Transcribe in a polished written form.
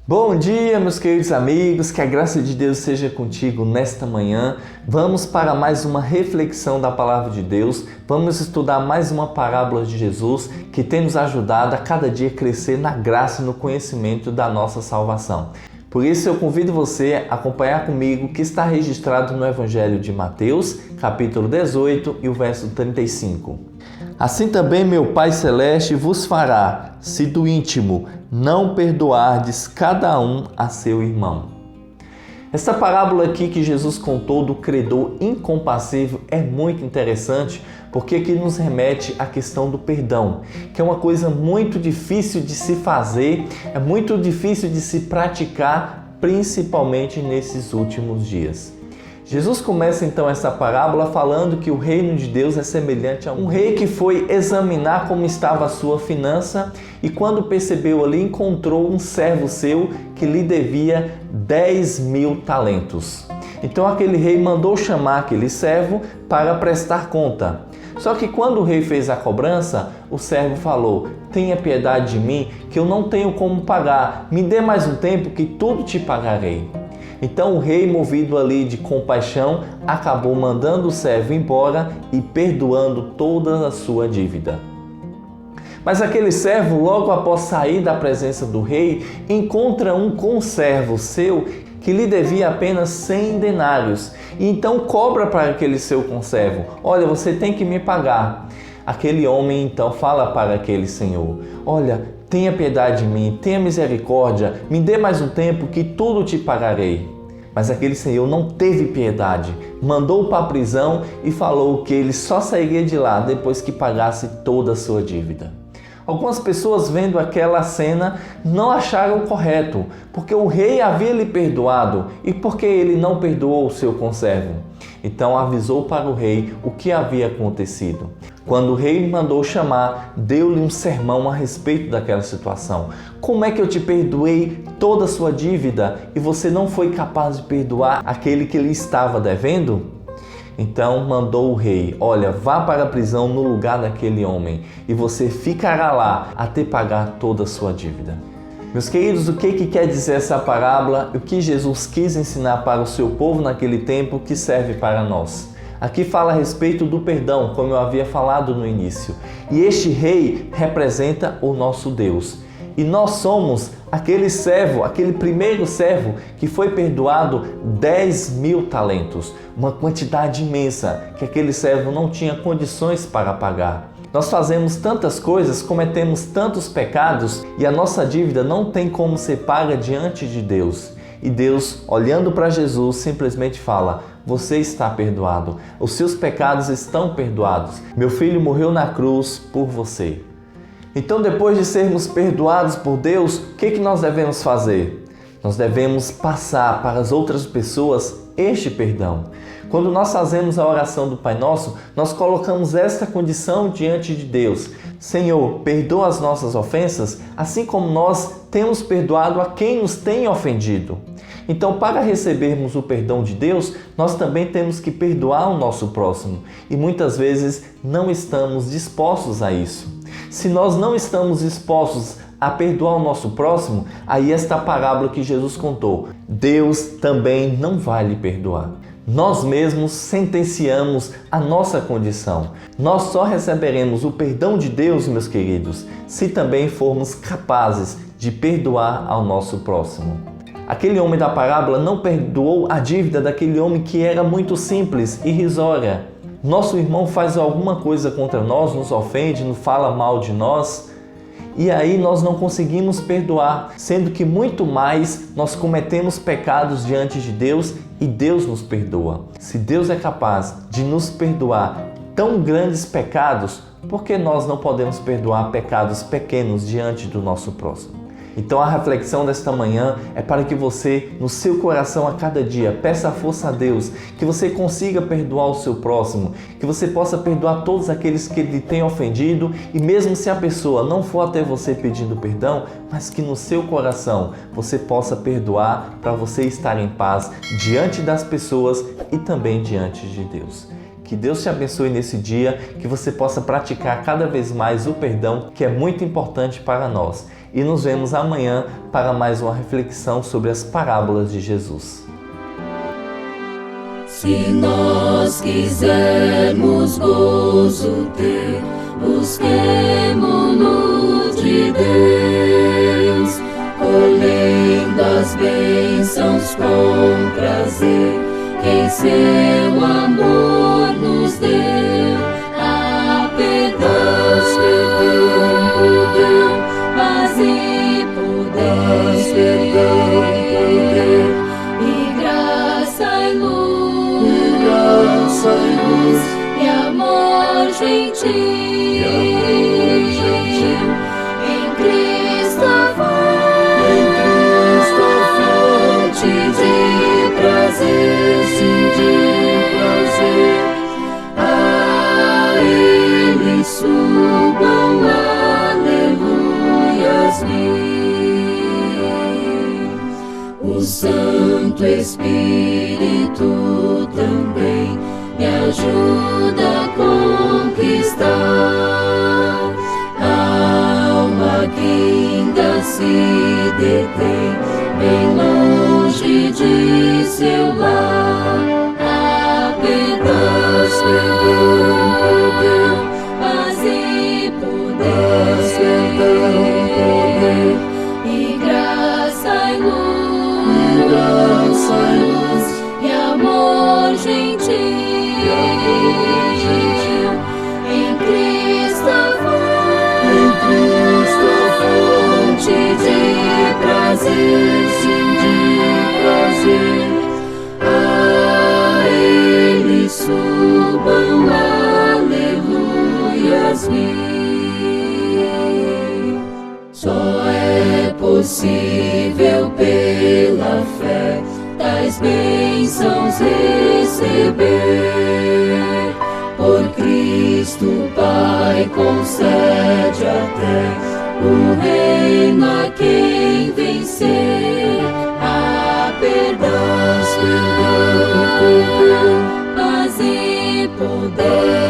Bom dia, meus queridos amigos, que a graça de Deus seja contigo nesta manhã. Vamos para mais uma reflexão da Palavra de Deus. Vamos estudar mais uma parábola de Jesus que tem nos ajudado a cada dia crescer na graça e no conhecimento da nossa salvação. Por isso eu convido você a acompanhar comigo que está registrado no Evangelho de Mateus, capítulo 18 e o verso 35. Assim também meu Pai Celeste vos fará, se do íntimo não perdoardes cada um a seu irmão. Essa parábola aqui que Jesus contou do credor incompassível é muito interessante porque aqui nos remete à questão do perdão, que é uma coisa muito difícil de se fazer, é muito difícil de se praticar, principalmente nesses últimos dias. Jesus começa então essa parábola falando que o reino de Deus é semelhante a um rei que foi examinar como estava a sua finança e quando percebeu ali, encontrou um servo seu que lhe devia 10.000 talentos. Então aquele rei mandou chamar aquele servo para prestar conta. Só que quando o rei fez a cobrança, o servo falou: tenha piedade de mim, que eu não tenho como pagar, me dê mais um tempo que tudo te pagarei. Então o rei, movido ali de compaixão, acabou mandando o servo embora e perdoando toda a sua dívida. Mas aquele servo, logo após sair da presença do rei, encontra um conservo seu que lhe devia apenas 100 denários. E então cobra para aquele seu conservo: olha, você tem que me pagar. Aquele homem então fala para aquele senhor: olha, tenha piedade de mim, tenha misericórdia, me dê mais um tempo que tudo te pagarei. Mas aquele senhor não teve piedade, mandou para a prisão e falou que ele só sairia de lá depois que pagasse toda a sua dívida. Algumas pessoas vendo aquela cena não acharam correto, porque o rei havia lhe perdoado e porque ele não perdoou o seu conservo. Então avisou para o rei o que havia acontecido. Quando o rei mandou chamar, deu-lhe um sermão a respeito daquela situação. Como é que eu te perdoei toda a sua dívida e você não foi capaz de perdoar aquele que lhe estava devendo? Então mandou o rei: olha, vá para a prisão no lugar daquele homem e você ficará lá até pagar toda a sua dívida. Meus queridos, o que quer dizer essa parábola? O que Jesus quis ensinar para o seu povo naquele tempo que serve para nós? Aqui fala a respeito do perdão, como eu havia falado no início. E este rei representa o nosso Deus. E nós somos aquele servo, aquele primeiro servo que foi perdoado 10.000 talentos. Uma quantidade imensa que aquele servo não tinha condições para pagar. Nós fazemos tantas coisas, cometemos tantos pecados e a nossa dívida não tem como ser paga diante de Deus. E Deus, olhando para Jesus, simplesmente fala: você está perdoado, os seus pecados estão perdoados. Meu filho morreu na cruz por você. Então, depois de sermos perdoados por Deus, o que nós devemos fazer? Nós devemos passar para as outras pessoas este perdão. Quando nós fazemos a oração do Pai Nosso, nós colocamos esta condição diante de Deus: Senhor, perdoa as nossas ofensas, assim como nós temos perdoado a quem nos tem ofendido. Então, para recebermos o perdão de Deus, nós também temos que perdoar o nosso próximo. E muitas vezes não estamos dispostos a isso. Se nós não estamos dispostos a perdoar o nosso próximo, aí esta parábola que Jesus contou, Deus também não vai lhe perdoar. Nós mesmos sentenciamos a nossa condição. Nós só receberemos o perdão de Deus, meus queridos, se também formos capazes de perdoar ao nosso próximo. Aquele homem da parábola não perdoou a dívida daquele homem que era muito simples, irrisória. Nosso irmão faz alguma coisa contra nós, nos ofende, nos fala mal de nós, e aí nós não conseguimos perdoar, sendo que muito mais nós cometemos pecados diante de Deus e Deus nos perdoa. Se Deus é capaz de nos perdoar tão grandes pecados, por que nós não podemos perdoar pecados pequenos diante do nosso próximo? Então a reflexão desta manhã é para que você, no seu coração a cada dia, peça a força a Deus, que você consiga perdoar o seu próximo, que você possa perdoar todos aqueles que lhe têm ofendido e mesmo se a pessoa não for até você pedindo perdão, mas que no seu coração você possa perdoar para você estar em paz diante das pessoas e também diante de Deus. Que Deus te abençoe nesse dia, que você possa praticar cada vez mais o perdão, que é muito importante para nós. E nos vemos amanhã para mais uma reflexão sobre as parábolas de Jesus. Se nós quisermos gozo ter, busquemo-no de Deus, colhendo as bênçãos com prazer, que em seu amor nos deu. A perdão, poder, paz e poder, e graça e luz, e amor gentil. Em Cristo a fonte de prazer, a Ele subam aleluias mil. O Santo Espírito também me ajuda a conquistar a alma que ainda se detém bem longe de seu lar. A paz, paz e poder, e graça e luz, e amor gentil. Em Cristo a fonte de prazer, a Ele subam aleluias mil. Só é possível pela fé tais bênçãos receber. Por Cristo Pai concede até o reino a quem vencer. A perdão, paz e poder,